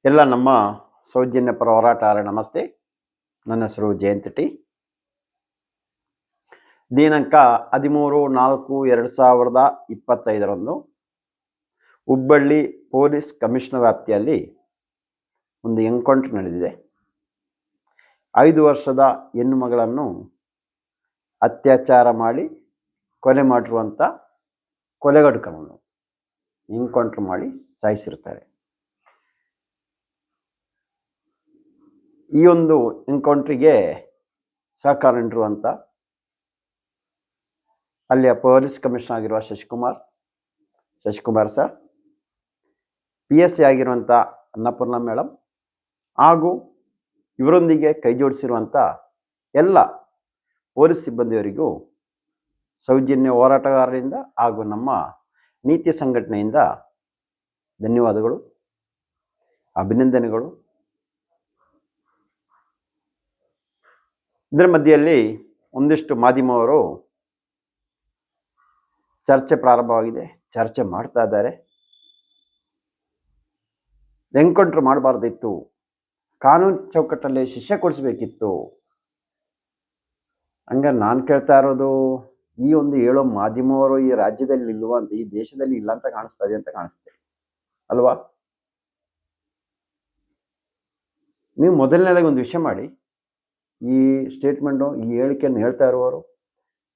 ಎಲ್ಲ ನಮ್ಮ ಸೌಜನ್ಯ ಪರ ಹೋರಾಟಗಾರ ನಮಸ್ತೆ. ನನ್ನ ಹೆಸರು ಜಯಂತ್ ಟಿ. ದಿನಾಂಕ 13/4/2025 ಹುಬ್ಬಳ್ಳಿ ಪೊಲೀಸ್ ಕಮಿಷನರ್ ವ್ಯಾಪ್ತಿಯಲ್ಲಿ ಒಂದು ಎನ್ಕೌಂಟರ್ ನಡೆದಿದೆ. 5 ವರ್ಷದ ಹೆಣ್ಣು ಮಗಳನ್ನು ಅತ್ಯಾಚಾರ ಮಾಡಿ ಕೊಲೆ ಮಾಡಿರುವಂಥ ಕೊಲೆಗಡುಕನನ್ನು ಎನ್ಕೌಂಟರ್ ಮಾಡಿ ಸಾಯಿಸಿರ್ತಾರೆ. ಈ ಒಂದು ಎನ್ಕೌಂಟ್ರಿಗೆ ಸಹಕಾರ ನೀಡಿರುವಂಥ ಅಲ್ಲಿಯ ಪೊಲೀಸ್ ಕಮಿಷನರ್ ಆಗಿರುವ ಶಶಿಕುಮಾರ್ ಸರ್, PSC ಆಗಿರುವಂಥ ಅನ್ನಪೂರ್ಣ ಮೇಡಮ್ ಹಾಗೂ ಇವರೊಂದಿಗೆ ಕೈ ಜೋಡಿಸಿರುವಂಥ ಎಲ್ಲ ಪೊಲೀಸ್ ಸಿಬ್ಬಂದಿಯವರಿಗೂ ಸೌಜನ್ಯ ಹೋರಾಟಗಾರರಿಂದ ಹಾಗೂ ನಮ್ಮ ನೀತಿ ಸಂಘಟನೆಯಿಂದ ಧನ್ಯವಾದಗಳು, ಅಭಿನಂದನೆಗಳು. ಇದರ ಮಧ್ಯೆಯಲ್ಲಿ ಒಂದಿಷ್ಟು ಮಾಧ್ಯಮವರು ಚರ್ಚೆ ಪ್ರಾರಂಭವಾಗಿದೆ, ಚರ್ಚೆ ಮಾಡ್ತಾ ಇದ್ದಾರೆ. ಎನ್ಕೌಂಟರ್ ಮಾಡಬಾರ್ದಿತ್ತು, ಕಾನೂನು ಚೌಕಟ್ಟಲ್ಲಿ ಶಿಕ್ಷೆ ಕೊಡಿಸ್ಬೇಕಿತ್ತು. ಹಂಗ ನಾನು ಕೇಳ್ತಾ ಇರೋದು, ಈ ಒಂದು ಹೇಳೋ ಮಾಧ್ಯಮವರು ಈ ರಾಜ್ಯದಲ್ಲಿ ಇಲ್ವಾ ಅಂತ, ಈ ದೇಶದಲ್ಲಿ ಇಲ್ಲ ಅಂತ ಕಾಣಿಸ್ತಾ ಇದೆ ಅಂತ ಕಾಣಿಸ್ತೆ ಅಲ್ವಾ? ನೀವು ಮೊದಲನೇದಾಗಿ ಒಂದು ವಿಷಯ ಮಾಡಿ, ಈ ಸ್ಟೇಟ್ಮೆಂಟು, ಈ ಹೇಳಿಕೆಯನ್ನು ಹೇಳ್ತಾ ಇರುವವರು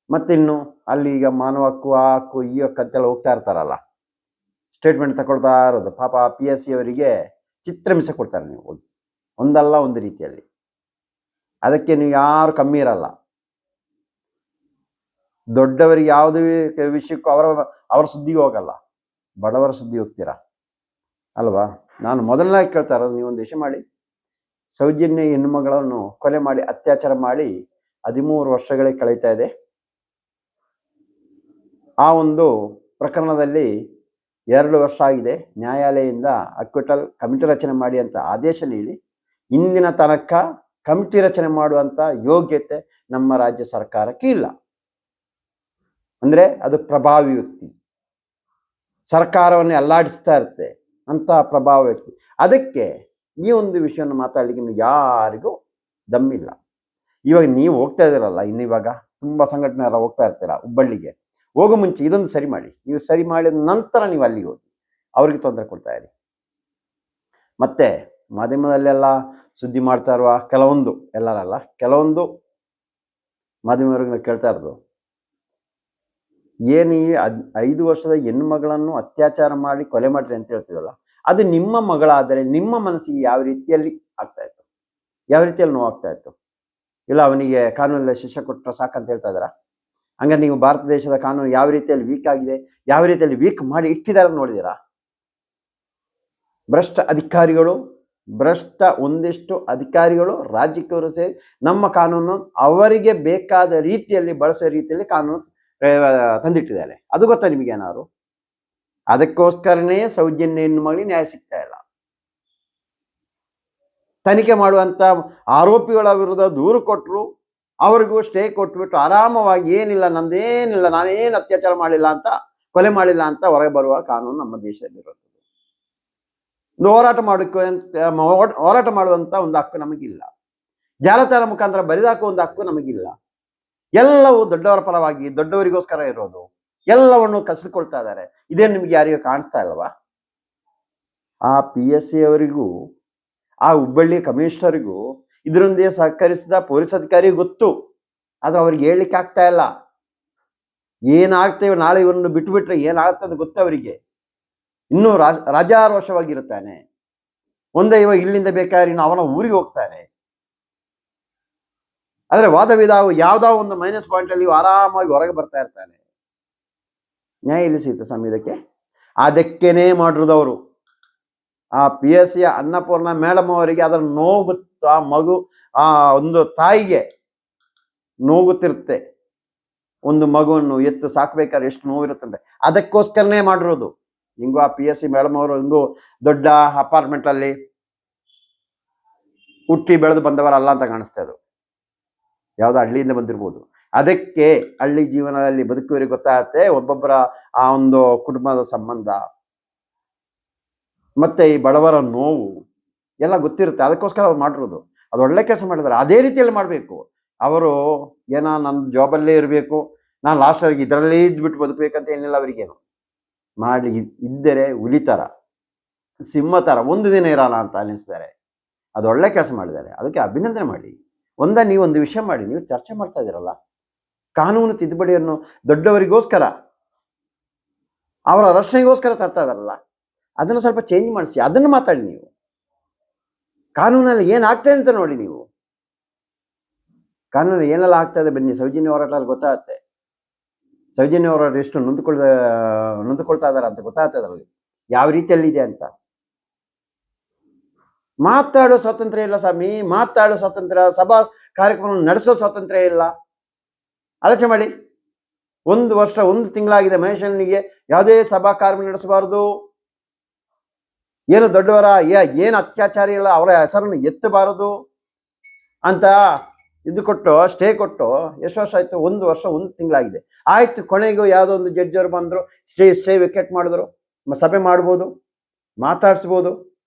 ಮತ್ತಿನ್ನು ಅಲ್ಲಿ ಈಗ ಮಾನವ ಹಕ್ಕು, ಆ ಹಕ್ಕು, ಈ ಹಕ್ಕು ಅಂತೆಲ್ಲ ಹೋಗ್ತಾ ಇರ್ತಾರಲ್ಲ, ಸ್ಟೇಟ್ಮೆಂಟ್ ತಗೊಳ್ತಾ ಇರೋದು. ಪಾಪ PSC ಅವರಿಗೆ ಚಿತ್ರಹಿಂಸೆ ಕೊಡ್ತಾರೆ ನೀವು ಹೋಗಿ, ಒಂದಲ್ಲ ಒಂದು ರೀತಿಯಲ್ಲಿ. ಅದಕ್ಕೆ ನೀವು ಯಾರು ಕಮ್ಮಿ ಇರಲ್ಲ. ದೊಡ್ಡವರಿಗೆ ಯಾವುದೇ ವಿಷಯಕ್ಕೂ ಅವರ ಸುದ್ದಿಗೆ ಹೋಗಲ್ಲ, ಬಡವರ ಸುದ್ದಿ ಹೋಗ್ತೀರಾ ಅಲ್ವಾ? ನಾನು ಮೊದಲನಾಗಿ ಕೇಳ್ತಾ ಇರೋದು, ನೀವು ಒಂದು ವಿಷಯ ಮಾಡಿ, ಸೌಜನ್ಯ ಹೆಣ್ಣುಮಗಳನ್ನು ಕೊಲೆ ಮಾಡಿ ಅತ್ಯಾಚಾರ ಮಾಡಿ 13 ವರ್ಷಗಳೇ ಕಳೀತಾ ಇದೆ. ಆ ಒಂದು ಪ್ರಕರಣದಲ್ಲಿ 2 ವರ್ಷ ಆಗಿದೆ. ನ್ಯಾಯಾಲಯದಿಂದ ಅಕ್ವಿಟಲ್ ಕಮಿಟಿ ರಚನೆ ಮಾಡಿ ಅಂತ ಆದೇಶ ನೀಡಿ ಇಂದಿನ ತನಕ ಕಮಿಟಿ ರಚನೆ ಮಾಡುವಂಥ ಯೋಗ್ಯತೆ ನಮ್ಮ ರಾಜ್ಯ ಸರ್ಕಾರಕ್ಕೆ ಇಲ್ಲ. ಅಂದರೆ ಅದು ಪ್ರಭಾವಿ ವ್ಯಕ್ತಿ, ಸರ್ಕಾರವನ್ನು ಅಲ್ಲಾಡಿಸ್ತಾ ಇರುತ್ತೆ ಅಂತ ಪ್ರಭಾವ ವ್ಯಕ್ತಿ. ಅದಕ್ಕೆ ಈ ಒಂದು ವಿಷಯವನ್ನು ಮಾತಾಡಲಿಕ್ಕೆ ಯಾರಿಗೂ ದಮ್ಮಿಲ್ಲ. ಇವಾಗ ನೀವು ಹೋಗ್ತಾ ಇದ್ದೀರಲ್ಲ, ಇವಾಗ ತುಂಬ ಸಂಘಟನೆ ಎಲ್ಲ ಹೋಗ್ತಾ ಇರ್ತೀರ ಹುಬ್ಬಳ್ಳಿಗೆ. ಹೋಗೋ ಮುಂಚೆ ಇದೊಂದು ಸರಿ ಮಾಡಿ. ನೀವು ಸರಿ ಮಾಡಿದ ನಂತರ ನೀವು ಅಲ್ಲಿಗೆ ಹೋಗಿ ಅವ್ರಿಗೆ ತೊಂದರೆ ಕೊಡ್ತಾ ಇರಿ. ಮತ್ತೆ ಮಾಧ್ಯಮದಲ್ಲೆಲ್ಲ ಸುದ್ದಿ ಮಾಡ್ತಾ ಇರುವ ಕೆಲವೊಂದು, ಎಲ್ಲರಲ್ಲ, ಕೆಲವೊಂದು ಮಾಧ್ಯಮವ್ರಿಗೆ ಕೇಳ್ತಾ ಇರೋದು, ಏನು ಈ 5 ವರ್ಷದ ಹೆಣ್ಣು ಮಗಳನ್ನು ಅತ್ಯಾಚಾರ ಮಾಡಿ ಕೊಲೆ ಮಾಡ್ರಿ ಅಂತ ಹೇಳ್ತೀವಲ್ಲ, ಅದು ನಿಮ್ಮ ಮಗಳಾದರೆ ನಿಮ್ಮ ಮನಸ್ಸಿಗೆ ಯಾವ ರೀತಿಯಲ್ಲಿ ಆಗ್ತಾ ಇತ್ತು, ಯಾವ ರೀತಿಯಲ್ಲಿ ನೋವಾಗ್ತಾ ಇತ್ತು? ಇಲ್ಲ ಅವನಿಗೆ ಕಾನೂನಲ್ಲಿ ಶಿಕ್ಷೆ ಕೊಟ್ಟರೆ ಸಾಕಂತ ಹೇಳ್ತಾ ಇದ್ದಾರಾ? ಹಂಗಾರೆ ನೀವು ಭಾರತ ದೇಶದ ಕಾನೂನು ಯಾವ ರೀತಿಯಲ್ಲಿ ವೀಕ್ ಆಗಿದೆ, ಯಾವ ರೀತಿಯಲ್ಲಿ ವೀಕ್ ಮಾಡಿ ಇಟ್ಟಿದ್ದಾರೆ ನೋಡಿದ್ದೀರಾ? ಭ್ರಷ್ಟ ಒಂದಿಷ್ಟು ಅಧಿಕಾರಿಗಳು, ರಾಜ್ಯಕ್ಕವರು ಸೇರಿ ನಮ್ಮ ಕಾನೂನು ಅವರಿಗೆ ಬೇಕಾದ ರೀತಿಯಲ್ಲಿ ಬಳಸುವ ರೀತಿಯಲ್ಲಿ ಕಾನೂನು ತಂದಿಟ್ಟಿದ್ದಾರೆ. ಅದು ಗೊತ್ತಾ ನಿಮಗೇನಾದ್ರು? ಅದಕ್ಕೋಸ್ಕರನೇ ಸೌಜನ್ಯ ಹೆಣ್ಣು ಮಗಳಿಗೆ ನ್ಯಾಯ ಸಿಗ್ತಾ ಇಲ್ಲ. ತನಿಖೆ ಮಾಡುವಂಥ ಆರೋಪಿಗಳ ವಿರುದ್ಧ ದೂರು ಕೊಟ್ಟರು, ಅವ್ರಿಗೂ ಸ್ಟೇ ಕೊಟ್ಬಿಟ್ಟು ಆರಾಮವಾಗಿ ಏನಿಲ್ಲ, ನಂದೇನಿಲ್ಲ, ನಾನೇನು ಅತ್ಯಾಚಾರ ಮಾಡಿಲ್ಲ ಅಂತ, ಕೊಲೆ ಮಾಡಿಲ್ಲ ಅಂತ ಹೊರಗೆ ಬರುವ ಕಾನೂನು ನಮ್ಮ ದೇಶದಲ್ಲಿರುತ್ತದೆ. ಒಂದು ಹೋರಾಟ ಮಾಡುವಂಥ ಒಂದು ಹಕ್ಕು ನಮಗಿಲ್ಲ. ಜಾಲತಾಣ ಮುಖಾಂತರ ಬರಿದಾಕುವ ಒಂದು ಹಕ್ಕು ನಮಗಿಲ್ಲ. ಎಲ್ಲವೂ ದೊಡ್ಡವರ ಪರವಾಗಿ, ದೊಡ್ಡವರಿಗೋಸ್ಕರ ಇರೋದು. ಎಲ್ಲವನ್ನು ಕಸಿದುಕೊಳ್ತಾ ಇದ್ದಾರೆ. ಇದೇನು ನಿಮ್ಗೆ ಯಾರಿಗೂ ಕಾಣಿಸ್ತಾ ಇಲ್ವಾ? ಆ PSC ಅವರಿಗೂ, ಆ ಹುಬ್ಬಳ್ಳಿ ಕಮಿಷನರಿಗೂ ಇದರೊಂದಿಗೆ ಸಹಕರಿಸಿದ ಪೊಲೀಸ್ ಅಧಿಕಾರಿ ಗೊತ್ತು, ಆದ್ರೆ ಅವ್ರಿಗೆ ಹೇಳಲಿಕ್ಕೆ ಆಗ್ತಾ ಇಲ್ಲ. ಏನಾಗ್ತೇವೆ ನಾಳೆ ಇವರನ್ನು ಬಿಟ್ಟುಬಿಟ್ರೆ ಏನಾಗ್ತದೆ ಗೊತ್ತು ಅವರಿಗೆ. ಇನ್ನೂ ರಾಜಾರೋಷವಾಗಿರುತ್ತಾನೆ. ಒಂದೇ ಇವಾಗ ಇಲ್ಲಿಂದ ಬೇಕಾದ್ರೆ ಇನ್ನು ಅವನ ಊರಿಗೆ ಹೋಗ್ತಾನೆ. ಆದರೆ ವಾದವಿದಾವು ಯಾವುದೋ ಒಂದು ಮೈನಸ್ ಪಾಯಿಂಟಲ್ಲಿ ಆರಾಮಾಗಿ ಹೊರಗೆ ಬರ್ತಾ ಇರ್ತಾನೆ. ನ್ಯಾಯ ಎಲ್ಲಿ ಸಿಗುತ್ತೆ ಸಮಯಕ್ಕೆ? ಅದಕ್ಕೇನೆ ಮಾಡಿರೋದವರು. ಆ PSC ಅನ್ನಪೂರ್ಣ ಮೇಡಮ್ ಅವರಿಗೆ ಅದರ ನೋವು, ಆ ಮಗು, ಆ ಒಂದು ತಾಯಿಗೆ ನೋವುತ್ತಿರುತ್ತೆ. ಒಂದು ಮಗುವನ್ನು ಎತ್ತು ಸಾಕ್ಬೇಕಾದ್ರೆ ಎಷ್ಟು ನೋವಿರುತ್ತಂತೆ, ಅದಕ್ಕೋಸ್ಕರನೇ ಮಾಡಿರೋದು. ಹಿಂಗೂ ಆ PSC ಮೇಡಮ್ ಅವರು ಹಿಂಗೂ ದೊಡ್ಡ ಅಪಾರ್ಟ್ಮೆಂಟ್ ಅಲ್ಲಿ ಹುಟ್ಟಿ ಬೆಳೆದು ಬಂದವರಲ್ಲ ಅಂತ ಕಾಣಿಸ್ತಾ ಇದ್ರು. ಯಾವುದೋ ಹಳ್ಳಿಯಿಂದ ಬಂದಿರ್ಬೋದು. ಅದಕ್ಕೆ ಹಳ್ಳಿ ಜೀವನದಲ್ಲಿ ಬದುಕುವರಿಗೆ ಗೊತ್ತಾಗುತ್ತೆ ಒಬ್ಬೊಬ್ಬರ ಆ ಒಂದು ಕುಟುಂಬದ ಸಂಬಂಧ, ಮತ್ತೆ ಈ ಬಡವರ ನೋವು. ಎಲ್ಲ ಗೊತ್ತಿರುತ್ತೆ, ಅದಕ್ಕೋಸ್ಕರ ಅವ್ರು ಮಾಡಿರೋದು. ಅದು ಒಳ್ಳೆ ಕೆಲಸ ಮಾಡಿದ್ದಾರೆ, ಅದೇ ರೀತಿಯಲ್ಲಿ ಮಾಡಬೇಕು. ಅವರು ಏನೋ ನನ್ನ ಜಾಬಲ್ಲೇ ಇರಬೇಕು, ನಾನು ಲಾಸ್ಟಾಗಿ ಇದರಲ್ಲೇ ಇದ್ಬಿಟ್ಟು ಬದುಕಬೇಕಂತ ಏನಿಲ್ಲ ಅವರಿಗೇನು. ಮಾಡಿ ಇದ್ದರೆ ಹುಲಿ ಥರ, ಸಿಂಹ ಥರ ಒಂದು ದಿನ ಇರೋಣ ಅಂತ ಅನ್ನಿಸ್ತಾರೆ. ಅದು ಒಳ್ಳೆ ಕೆಲಸ ಮಾಡಿದ್ದಾರೆ, ಅದಕ್ಕೆ ಅಭಿನಂದನೆ ಮಾಡಿ. ನೀವೊಂದು ವಿಷಯ ಮಾಡಿ, ನೀವು ಚರ್ಚೆ ಮಾಡ್ತಾ ಇದ್ದೀರಲ್ಲ, ಕಾನೂನು ತಿದ್ದುಪಡಿಯನ್ನು ದೊಡ್ಡವರಿಗೋಸ್ಕರ, ಅವರ ರಕ್ಷಣೆಗೋಸ್ಕರ ತರ್ತಾ ಇದಾರಲ್ಲ, ಅದನ್ನು ಸ್ವಲ್ಪ ಚೇಂಜ್ ಮಾಡಿಸಿ, ಅದನ್ನು ಮಾತಾಡಿ. ನೀವು ಕಾನೂನಲ್ಲಿ ಏನಾಗ್ತದೆ ಅಂತ ನೋಡಿ. ನೀವು ಕಾನೂನು ಏನೆಲ್ಲ ಆಗ್ತದೆ ಬನ್ನಿ, ಸೌಜನ್ಯ ಹೋರಾಟದಲ್ಲಿ ಗೊತ್ತಾಗುತ್ತೆ. ಸೌಜನ್ಯ ಹೋರಾಟ ಎಷ್ಟು ನೊಂದುಕೊಳ್ತಾ ಇದಾರೆ ಅಂತ ಗೊತ್ತಾಗ್ತದೆ ಅದರಲ್ಲಿ, ಯಾವ ರೀತಿಯಲ್ಲಿದೆ ಅಂತ. ಮಾತಾಡೋ ಸ್ವಾತಂತ್ರ್ಯ ಇಲ್ಲ ಸ್ವಾಮಿ, ಮಾತಾಡೋ ಸ್ವಾತಂತ್ರ್ಯ, ಸಭಾ ಕಾರ್ಯಕ್ರಮ ನಡೆಸೋ ಸ್ವಾತಂತ್ರ್ಯ ಇಲ್ಲ. ಆಲೋಚನೆ ಮಾಡಿ. 1 ವರ್ಷ 1 ತಿಂಗಳಾಗಿದೆ ಮಹೇಶನಿಗೆ ಯಾವುದೇ ಸಭಾ ಕಾರ್ಯಕ್ರಮ ನಡೆಸಬಾರದು. ಏನು ದೊಡ್ಡವರ ಏನು ಅತ್ಯಾಚಾರಿ ಇಲ್ಲ ಅವರ ಹೆಸರನ್ನು ಎತ್ತಬಾರದು ಅಂತ ಇದು ಕೊಟ್ಟು, ಸ್ಟೇ ಕೊಟ್ಟು ಎಷ್ಟು ವರ್ಷ ಆಯ್ತು? 1 ವರ್ಷ 1 ತಿಂಗಳಾಗಿದೆ. ಆಯ್ತು, ಕೊನೆಗೂ ಯಾವುದೋ ಒಂದು ಜಡ್ಜ್ ಅವರು ಬಂದರು, ಸ್ಟೇ ವಿಕೆಟ್ ಮಾಡಿದ್ರು, ಸಭೆ ಮಾಡ್ಬೋದು, ಮಾತಾಡಿಸ್ಬೋದು.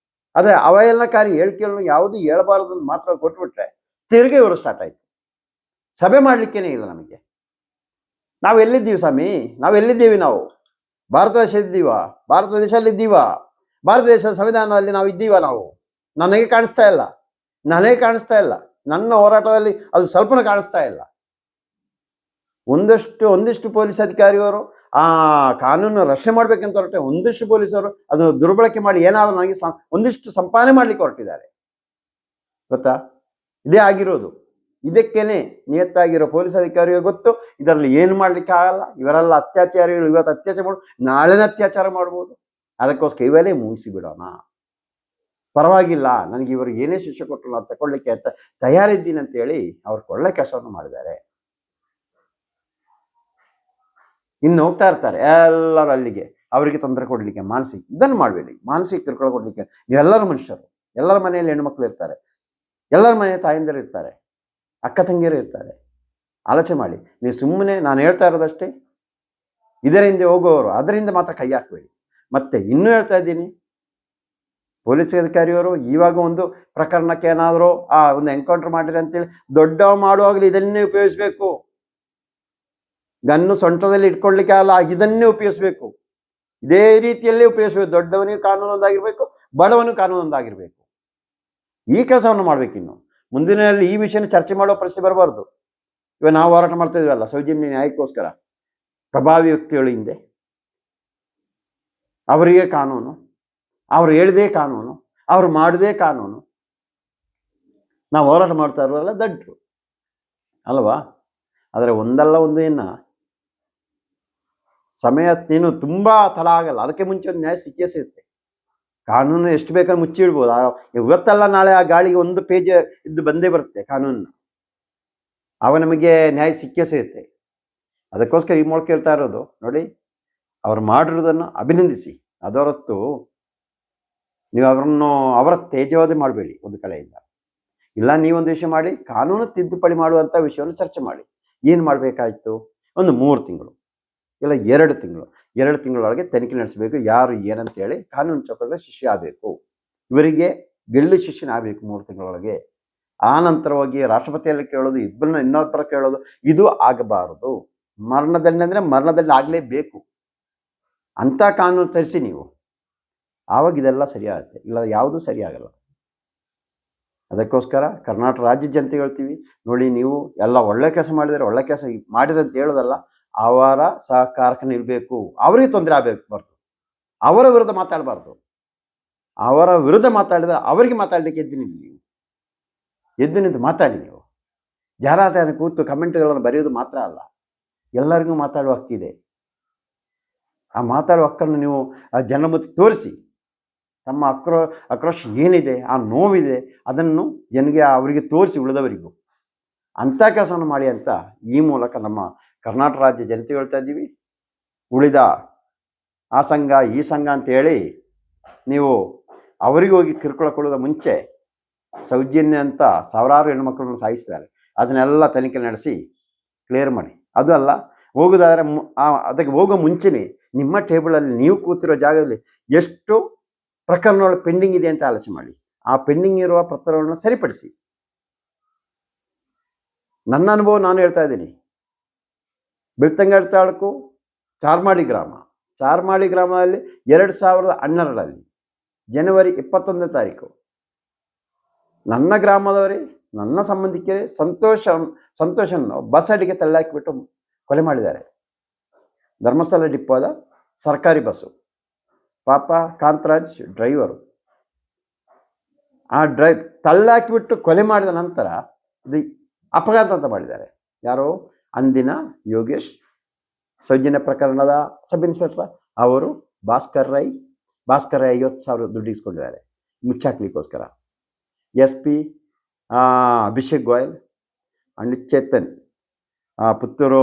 ಆದರೆ ಅವಹೇಳನಕಾರಿ ಹೇಳಿಕೆಗಳನ್ನು ಯಾವುದು ಹೇಳಬಾರದು ಮಾತ್ರ ಕೊಟ್ಬಿಟ್ರೆ ತಿರುಗಿ ಇವರು ಸ್ಟಾರ್ಟ್ ಆಯ್ತು. ಸಭೆ ಮಾಡ್ಲಿಕ್ಕೇನೆ ಇಲ್ಲ ನಮಗೆ. ನಾವು ಎಲ್ಲಿದ್ದೀವಿ ಸ್ವಾಮಿ? ನಾವು ಎಲ್ಲಿದ್ದೀವಿ? ನಾವು ಭಾರತ ದೇಶದಿದ್ದೀವ? ಭಾರತ ದೇಶದಲ್ಲಿದ್ದೀವ? ಭಾರತ ದೇಶದ ಸಂವಿಧಾನದಲ್ಲಿ ನಾವು ಇದ್ದೀವ? ನಾವು ನನಗೆ ಕಾಣಿಸ್ತಾ ಇಲ್ಲ, ನನ್ನ ಹೋರಾಟದಲ್ಲಿ ಅದು ಸ್ವಲ್ಪನೂ ಕಾಣಿಸ್ತಾ ಇಲ್ಲ. ಒಂದಿಷ್ಟು ಪೊಲೀಸ್ ಅಧಿಕಾರಿಯವರು ಆ ಕಾನೂನು ರಕ್ಷಣೆ ಮಾಡ್ಬೇಕಂತ ಹೊರಟೆ, ಒಂದಿಷ್ಟು ಪೊಲೀಸರು ಅದು ದುರ್ಬಳಕೆ ಮಾಡಿ ಏನಾದರೂ ನನಗೆ ಒಂದಿಷ್ಟು ಸಂಪಾದನೆ ಮಾಡ್ಲಿಕ್ಕೆ ಹೊರಟಿದ್ದಾರೆ. ಗೊತ್ತಾ? ಇದೇ ಆಗಿರೋದು. ಇದಕ್ಕೇನೆ ನಿಯತ್ತಾಗಿರೋ ಪೊಲೀಸ್ ಅಧಿಕಾರಿಗಳು ಗೊತ್ತು, ಇದರಲ್ಲಿ ಏನು ಮಾಡ್ಲಿಕ್ಕೆ ಆಗಲ್ಲ, ಇವರೆಲ್ಲ ಅತ್ಯಾಚಾರಿಗಳು, ಇವತ್ತು ಅತ್ಯಾಚಾರ ಮಾಡು, ನಾಳೆನೇ ಅತ್ಯಾಚಾರ ಮಾಡ್ಬೋದು. ಅದಕ್ಕೋಸ್ಕರ ಇವೆಲ್ಲೇ ಮುಗಿಸಿ ಬಿಡೋಣ, ಪರವಾಗಿಲ್ಲ, ನನಗೆ ಇವ್ರಿಗೆ ಏನೇ ಶಿಕ್ಷೆ ಕೊಟ್ಟರು ನಾವು ತಗೊಳ್ಳಿಕ್ಕೆ ಅಂತ ತಯಾರಿದ್ದೀನಿ ಅಂತೇಳಿ ಅವ್ರು ಒಳ್ಳೆ ಕೆಲಸವನ್ನು ಮಾಡಿದ್ದಾರೆ. ಇನ್ನು ಹೋಗ್ತಾ ಇರ್ತಾರೆ ಎಲ್ಲರೂ ಅಲ್ಲಿಗೆ, ಅವರಿಗೆ ತೊಂದರೆ ಕೊಡ್ಲಿಕ್ಕೆ, ಇದನ್ನು ಮಾಡಬೇಡಿ. ಮಾನಸಿಕ ಕಿರುಕುಳ ಕೊಡ್ಲಿಕ್ಕೆ. ನೀವೆಲ್ಲರೂ ಮನುಷ್ಯರು, ಎಲ್ಲರ ಮನೆಯಲ್ಲಿ ಹೆಣ್ಮಕ್ಳು ಇರ್ತಾರೆ, ಎಲ್ಲರ ಮನೆ ತಾಯಂದಿರು ಇರ್ತಾರೆ, ಅಕ್ಕ ತಂಗಿಯರು ಇರ್ತಾರೆ. ಆಲೋಚನೆ ಮಾಡಿ. ನೀವು ಸುಮ್ಮನೆ ನಾನು ಹೇಳ್ತಾ ಇರೋದಷ್ಟೇ, ಇದರ ಹಿಂದೆ ಹೋಗುವವರು ಅದರಿಂದ ಮಾತ್ರ ಕೈ ಹಾಕಬೇಡಿ. ಮತ್ತೆ ಇನ್ನೂ ಹೇಳ್ತಾ ಇದ್ದೀನಿ, ಪೊಲೀಸ್ ಅಧಿಕಾರಿಯವರು ಇವಾಗ ಒಂದು ಪ್ರಕರಣಕ್ಕೆ ಏನಾದರೂ ಒಂದು ಎನ್ಕೌಂಟರ್ ಮಾಡಿರಿ ಅಂತೇಳಿ ದೊಡ್ಡ ಮಾಡುವಾಗಲೂ ಇದನ್ನೇ ಉಪಯೋಗಿಸ್ಬೇಕು. ಗನ್ನು ಸೊಂಟದಲ್ಲಿ ಇಟ್ಕೊಳ್ಳಿಕ್ಕೆ ಅಲ್ಲ, ಇದನ್ನೇ ಉಪಯೋಗಿಸ್ಬೇಕು. ಇದೇ ರೀತಿಯಲ್ಲೇ ಉಪಯೋಗಿಸ್ಬೇಕು. ದೊಡ್ಡವನಿಗೆ ಕಾನೂನು ಒಂದಾಗಿರ್ಬೇಕು, ಬಡವನಿಗೆ ಕಾನೂನು ಒಂದಾಗಿರ್ಬೇಕು. ಈ ಕೆಲಸವನ್ನು ಮಾಡ್ಬೇಕಿನ್ನು. ಮುಂದಿನಲ್ಲಿ ಈ ವಿಷಯನ ಚರ್ಚೆ ಮಾಡೋ ಪರಿಸ್ಥಿತಿ ಬರಬಾರ್ದು. ಇವಾಗ ನಾವು ಹೋರಾಟ ಮಾಡ್ತಾ ಇದೀವಲ್ಲ ಸೌಜನ್ಯ ನ್ಯಾಯಕ್ಕೋಸ್ಕರ, ಪ್ರಭಾವಿ ವ್ಯಕ್ತಿಗಳು ಹಿಂದೆ, ಅವರಿಗೆ ಕಾನೂನು, ಅವ್ರು ಹೇಳಿದೇ ಕಾನೂನು, ಅವ್ರು ಮಾಡದೇ ಕಾನೂನು. ನಾವು ಹೋರಾಟ ಮಾಡ್ತಾ ಇರೋಲ್ಲ ದಡ್ರು ಅಲ್ವಾ? ಆದರೆ ಒಂದಲ್ಲ ಒಂದು ಸಮಯ ನೀನು ತುಂಬಾ ತಡ ಆಗಲ್ಲ, ಅದಕ್ಕೆ ಮುಂಚೆ ಒಂದು ನ್ಯಾಯ ಸಿಕ್ಕೇ ಸಿಗುತ್ತೆ. ಕಾನೂನು ಎಷ್ಟು ಬೇಕಾದ್ರೆ ಮುಚ್ಚಿಡ್ಬೋದು, ಇವತ್ತಲ್ಲ ನಾಳೆ ಆ ಗಾಳಿಗೆ ಒಂದು ಪೇಜ್ ಇದ್ದು ಬಂದೇ ಬರುತ್ತೆ ಕಾನೂನು. ಆವಾಗ ನಮಗೆ ನ್ಯಾಯ ಸಿಕ್ಕೇ ಸಿಗುತ್ತೆ. ಅದಕ್ಕೋಸ್ಕರ ಈ ಮೂಲಕ ಹೇಳ್ತಾ ಇರೋದು, ನೋಡಿ, ಅವ್ರು ಮಾಡಿರೋದನ್ನು ಅಭಿನಂದಿಸಿ. ಅದರೊತ್ತು ನೀವು ಅವರ ತೇಜವಾದ ಮಾಡಬೇಡಿ ಒಂದು ಕಡೆಯಿಂದ. ಇಲ್ಲ, ನೀವೊಂದು ವಿಷಯ ಮಾಡಿ, ಕಾನೂನು ತಿದ್ದುಪಡಿ ಮಾಡುವಂಥ ವಿಷಯವನ್ನು ಚರ್ಚೆ ಮಾಡಿ. ಏನು ಮಾಡಬೇಕಾಯ್ತು? ಒಂದು 3 ತಿಂಗಳು ಇಲ್ಲ 2 ತಿಂಗಳು, 2 ತಿಂಗಳೊಳಗೆ ತನಿಖೆ ನಡೆಸಬೇಕು. ಯಾರು ಏನಂತೇಳಿ ಕಾನೂನು ಚೌಕಟ್ಟಲ್ಲಿ ಶಿಕ್ಷೆ ಆಗಬೇಕು. ಇವರಿಗೆ ಗೆಲ್ಲು ಶಿಕ್ಷೆ ಆಗಬೇಕು 3 ತಿಂಗಳೊಳಗೆ. ಆ ನಂತರವಾಗಿ ರಾಷ್ಟ್ರಪತಿಯಲ್ಲಿ ಕೇಳೋದು, ಇನ್ನೊಬ್ಬರ ಕೇಳೋದು, ಇದು ಆಗಬಾರದು. ಮರಣದಂಡ ಅಂದರೆ ಮರಣದಂಡ ಆಗಲೇಬೇಕು ಅಂತ ಕಾನೂನು ತರಿಸಿ ನೀವು. ಆವಾಗ ಇದೆಲ್ಲ ಸರಿಯಾಗುತ್ತೆ, ಇಲ್ಲ ಯಾವುದೂ ಸರಿಯಾಗಲ್ಲ. ಅದಕ್ಕೋಸ್ಕರ ಕರ್ನಾಟಕ ರಾಜ್ಯ ಜನತೆ ಹೇಳ್ತೀವಿ, ನೋಡಿ, ನೀವು ಎಲ್ಲ ಒಳ್ಳೆ ಕೆಲಸ ಮಾಡಿದರೆ, ಒಳ್ಳೆ ಕೆಲಸ ಮಾಡಿದ್ರೆ ಅಂತ ಹೇಳೋದಲ್ಲ, ಅವರ ಸಹಕಾರಕ್ಕೆ ನಿಲ್ಲಬೇಕು. ಅವರಿಗೆ ತೊಂದರೆ ಆಗಬಾರ್ದು, ಅವರ ವಿರುದ್ಧ ಮಾತಾಡಬಾರ್ದು. ಅವರ ವಿರುದ್ಧ ಮಾತಾಡಿದ್ರೆ ಅವರಿಗೆ ಮಾತಾಡಲಿಕ್ಕೆ ಎದ್ದು ನಿಲ್ಲಿ. ನೀವು ಎದ್ದು ನಿಂತು ಮಾತಾಡಿ. ನೀವು ಯಾರಾದ ಕೂತು ಕಮೆಂಟ್ಗಳನ್ನು ಬರೆಯೋದು ಮಾತ್ರ ಅಲ್ಲ, ಎಲ್ಲರಿಗೂ ಮಾತಾಡುವ ಹಕ್ಕಿದೆ. ಆ ಮಾತಾಡುವ ಹಕ್ಕನ್ನು ನೀವು ಆ ಜನ ಮುಂದೆ ತೋರಿಸಿ. ತಮ್ಮ ಆಕ್ರೋಶ ಏನಿದೆ, ಆ ನೋವಿದೆ, ಅದನ್ನು ಜನಗೆ ಅವರಿಗೆ ತೋರಿಸಿ, ಉಳಿದವರಿಗೂ ಅಂಥ ಕೆಲಸವನ್ನು ಮಾಡಿ ಅಂತ ಈ ಮೂಲಕ ನಮ್ಮ ಕರ್ನಾಟಕ ರಾಜ್ಯ ಜನತೆ ಹೇಳ್ತಾ ಇದ್ದೀವಿ. ಉಳಿದ ಆ ಸಂಘ ಈ ಸಂಘ ಅಂತೇಳಿ ನೀವು ಅವರಿಗೆ ಹೋಗಿ ಕಿರುಕುಳ ಕೊಡೋದ ಮುಂಚೆ ಸೌಜನ್ಯ ಅಂತ ಸಾವಿರಾರು ಹೆಣ್ಣುಮಕ್ಕಳನ್ನು ಸಾಯಿಸಿದ್ದಾರೆ. ಅದನ್ನೆಲ್ಲ ತನಿಖೆ ನಡೆಸಿ ಕ್ಲಿಯರ್ ಮಾಡಿ. ಅದು ಅಲ್ಲ, ಹೋಗೋದಾದರೆ ಅದಕ್ಕೆ ಹೋಗೋ ಮುಂಚೆನೇ ನಿಮ್ಮ ಟೇಬಲಲ್ಲಿ ನೀವು ಕೂತಿರೋ ಜಾಗದಲ್ಲಿ ಎಷ್ಟು ಪ್ರಕರಣಗಳು ಪೆಂಡಿಂಗ್ ಇದೆ ಅಂತ ಆಲೋಚನೆ ಮಾಡಿ. ಆ ಪೆಂಡಿಂಗ್ ಇರುವ ಪ್ರಕರಣವನ್ನು ಸರಿಪಡಿಸಿ. ನನ್ನ ಅನುಭವ ನಾನು ಹೇಳ್ತಾ ಇದ್ದೀನಿ. ಬೆಳ್ತಂಗಡಿ ತಾಲೂಕು ಚಾರ್ಮಾಡಿ ಗ್ರಾಮ. ಚಾರ್ಮಾಡಿ ಗ್ರಾಮದಲ್ಲಿ 2012ರಲ್ಲಿ ಜನವರಿ 21ನೇ ತಾರೀಕು ನನ್ನ ಗ್ರಾಮದವರೇ, ನನ್ನ ಸಂಬಂಧಿಕರೇ ಸಂತೋಷನ್ನು ಬಸ್ ಅಡಿಗೆ ತಳ್ಳಾಕಿಬಿಟ್ಟು ಕೊಲೆ ಮಾಡಿದ್ದಾರೆ. ಧರ್ಮಸ್ಥಳ ಡಿಪ್ಪೋದ ಸರ್ಕಾರಿ ಬಸ್ಸು. ಪಾಪ ಕಾಂತರಾಜ್ ಡ್ರೈವರು. ಆ ತಳ್ಳಾಕಿಬಿಟ್ಟು ಕೊಲೆ ಮಾಡಿದ ನಂತರ ಇದು ಅಪಘಾತ ಅಂತ ಮಾಡಿದ್ದಾರೆ. ಯಾರೋ ಅಂದಿನ ಯೋಗೇಶ್, ಸೌಜನ್ಯ ಪ್ರಕರಣದ ಸಬ್ ಇನ್ಸ್ಪೆಕ್ಟರ್ ಅವರು ಭಾಸ್ಕರ್ ರೈ 50,000 ದುಡ್ಡು ಇಸ್ಕೊಂಡಿದ್ದಾರೆ ಮುಚ್ಚಾಕ್ಲಿಕ್ಕೋಸ್ಕರ. SP Abhishek Goyal and Chetan Puttur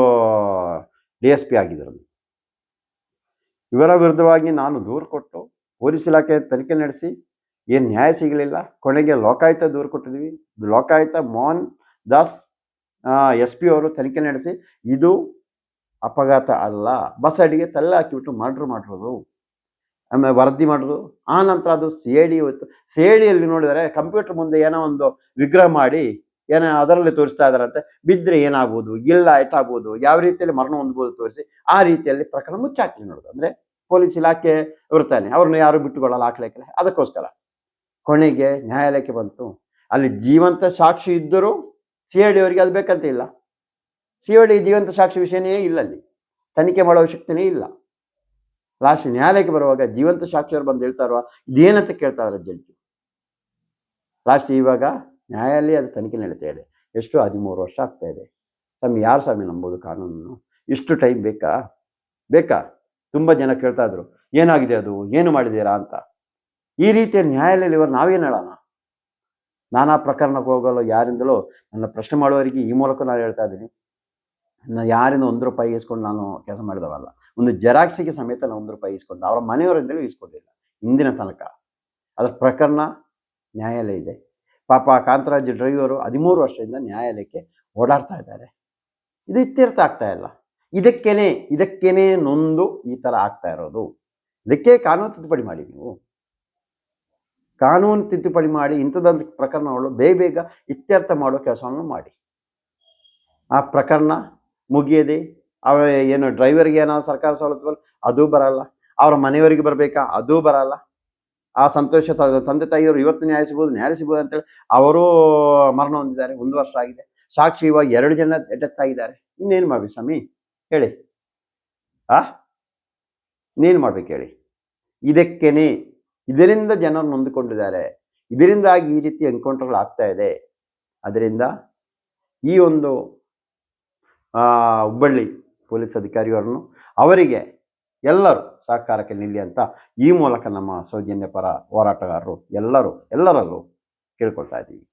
DSP ಆಗಿದ್ದರು. ಇವರ ವಿರುದ್ಧವಾಗಿ ನಾನು ದೂರು ಕೊಟ್ಟು ಪೊಲೀಸ್ ಇಲಾಖೆ ತನಿಖೆ ನಡೆಸಿ ಏನು ನ್ಯಾಯ ಸಿಗಲಿಲ್ಲ. ಕೊನೆಗೆ ಲೋಕಾಯುಕ್ತ ದೂರು ಕೊಟ್ಟಿದ್ವಿ. ಲೋಕಾಯುಕ್ತ ಮೋಹನ್ ದಾಸ್ SP ಅವರು ತನಿಖೆ ನಡೆಸಿ ಇದು ಅಪಘಾತ ಅಲ್ಲ, ಬಸ್ ಅಡಿಗೆ ತಳ್ಳಿ ಹಾಕಿಬಿಟ್ಟು ಮಾಡಿರೋದು, ಆಮೇಲೆ ವರದಿ ಮಾಡೋದು. ಆ ನಂತರ ಅದು CID ಹೋಯ್ತು. CIDಯಲ್ಲಿ ನೋಡಿದರೆ ಕಂಪ್ಯೂಟರ್ ಮುಂದೆ ಏನೋ ಒಂದು ವಿಗ್ರಹ ಮಾಡಿ ಏನೋ ಅದರಲ್ಲಿ ತೋರಿಸ್ತಾ ಇದ್ದಾರಂತೆ. ಬಿದ್ದರೆ ಏನಾಗ್ಬೋದು, ಇಲ್ಲ ಎಷ್ಟಾಗ್ಬೋದು, ಯಾವ ರೀತಿಯಲ್ಲಿ ಮರಣ ಹೊಂದ್ಬೋದು ತೋರಿಸಿ ಆ ರೀತಿಯಲ್ಲಿ ಪ್ರಕರಣ ಮುಚ್ಚಾಕಲಿ ನೋಡೋದು. ಅಂದರೆ ಪೊಲೀಸ್ ಇಲಾಖೆ ಇರ್ತಾನೆ, ಅವ್ರನ್ನ ಯಾರು ಬಿಟ್ಟುಕೊಳ್ಳಲ್ಲ ಹಾಕ್ಲಿಕ್ಕೆ. ಅದಕ್ಕೋಸ್ಕರ ಕೊನೆಗೆ ನ್ಯಾಯಾಲಯಕ್ಕೆ ಬಂತು. ಅಲ್ಲಿ ಜೀವಂತ ಸಾಕ್ಷಿ ಇದ್ದರೂ CID ಅವರಿಗೆ ಅದು ಬೇಕಂತ ಇಲ್ಲ. CID ಜೀವಂತ ಸಾಕ್ಷಿ ವಿಷಯನೇ ಇಲ್ಲ, ಅಲ್ಲಿ ತನಿಖೆ ಮಾಡೋ ಅವಶ್ಯಕತೆನೇ ಇಲ್ಲ. ಲಾಸ್ಟ್ ನ್ಯಾಯಾಲಯಕ್ಕೆ ಬರುವಾಗ ಜೀವಂತ ಸಾಕ್ಷಿಯವರು ಬಂದು ಹೇಳ್ತಾರೋ ಇದೇನಂತ ಕೇಳ್ತಾ ಇದ್ದಾರೆ ಜಡ್ಜು. ಲಾಸ್ಟ್ ಇವಾಗ ನ್ಯಾಯಾಲಯ ಅದು ತನಿಖೆ ನಡೀತಾ ಇದೆ. ಎಷ್ಟು 13 ವರ್ಷ ಆಗ್ತಾ ಇದೆ. ಸ್ವಾಮಿ ಯಾರು ಸ್ವಾಮಿ ನಂಬೋದು ಕಾನೂನನ್ನು? ಇಷ್ಟು ಟೈಮ್ ಬೇಕಾ? ತುಂಬ ಜನ ಕೇಳ್ತಾ ಇದ್ರು ಏನಾಗಿದೆ, ಅದು ಏನು ಮಾಡಿದ್ದೀರಾ ಅಂತ. ಈ ರೀತಿಯ ನ್ಯಾಯಾಲಯದಲ್ಲಿ ಇವರು ನಾವೇನು ಹೇಳೋಣ? ನಾನಾ ಪ್ರಕರಣಕ್ಕೆ ಹೋಗಲು ಯಾರಿಂದಲೂ ನನ್ನ ಪ್ರಶ್ನೆ ಮಾಡುವವರಿಗೆ ಈ ಮೂಲಕ ನಾನು ಹೇಳ್ತಾ ಇದ್ದೀನಿ, ನಾನು ಯಾರಿಂದ 1 ರೂಪಾಯಿ ಇಸ್ಕೊಂಡು ನಾನು ಕೆಲಸ ಮಾಡಿದವಲ್ಲ. ಒಂದು ಜೆರಾಕ್ಸಿಗೆ ಸಮೇತ ನಾನು 1 ರೂಪಾಯಿ ಇಸ್ಕೊಂಡು ಅವರ ಮನೆಯವರಿಂದಲೂ ಇಸ್ಕೊಂಡಿಲ್ಲ ಇಂದಿನ ತನಕ. ಅದರ ಪ್ರಕರಣ ನ್ಯಾಯಾಲಯ ಇದೆ. ಪಾಪ ಕಾಂತರಾಜ್ ಡ್ರೈವರು 13 ವರ್ಷದಿಂದ ನ್ಯಾಯಾಲಯಕ್ಕೆ ಓಡಾಡ್ತಾ ಇದ್ದಾರೆ. ಇದು ಇತ್ಯರ್ಥ ಆಗ್ತಾ ಇಲ್ಲ. ಇದಕ್ಕೇನೆ ನೊಂದು ಈ ಥರ ಆಗ್ತಾ ಇರೋದು. ಇದಕ್ಕೆ ಕಾನೂನು ತಿದ್ದುಪಡಿ ಮಾಡಿ. ನೀವು ಕಾನೂನು ತಿದ್ದುಪಡಿ ಮಾಡಿ ಇಂಥದ್ದಂಥ ಪ್ರಕರಣಗಳು ಬೇಗ ಇತ್ಯರ್ಥ ಮಾಡೋ ಕೆಲಸವನ್ನು ಮಾಡಿ. ಆ ಪ್ರಕರಣ ಮುಗಿಯದೆ ಏನು ಡ್ರೈವರ್ಗೆ ಏನಾದ್ರು ಸರ್ಕಾರ ಸವಲತ್ತು ಅದು ಬರಲ್ಲ, ಅವರ ಮನೆಯವರಿಗೆ ಬರಬೇಕಾ ಅದು ಬರಲ್ಲ. ಆ ಸಂತೋಷ ತಂದೆ ತಾಯಿಯವರು ಇವತ್ತು ನ್ಯಾಯ ಸಿಗ್ಬೋದು ಅಂತೇಳಿ ಅವರೂ ಮರಣ ಹೊಂದಿದ್ದಾರೆ. 1 ವರ್ಷ ಆಗಿದೆ. ಸಾಕ್ಷಿ ಇವಾಗ 2 ಜನ ಡೆತ್ ಆಗಿದ್ದಾರೆ. ಇನ್ನೇನು ಮಾಡ್ಬೇಕು ಸ್ವಾಮಿ ಹೇಳಿ? ಇನ್ನೇನು ಮಾಡ್ಬೇಕು ಹೇಳಿ? ಇದರಿಂದ ಜನರು ನೊಂದುಕೊಂಡಿದ್ದಾರೆ. ಇದರಿಂದಾಗಿ ಈ ರೀತಿ ಎನ್ಕೌಂಟರ್ಗಳು ಆಗ್ತಾ ಇದೆ. ಅದರಿಂದ ಈ ಒಂದು ಹುಬ್ಬಳ್ಳಿ ಪೊಲೀಸ್ ಅಧಿಕಾರಿಯವರನ್ನು ಅವರಿಗೆ ಎಲ್ಲರೂ ಸಹಕಾರಕ್ಕೆ ನಿಲ್ಲಿ ಅಂತ ಈ ಮೂಲಕ ನಮ್ಮ ಸೌಜನ್ಯ ಪರ ಹೋರಾಟಗಾರರು ಎಲ್ಲರಲ್ಲೂ ಕೇಳ್ಕೊಳ್ತಾ ಇದ್ದೀವಿ.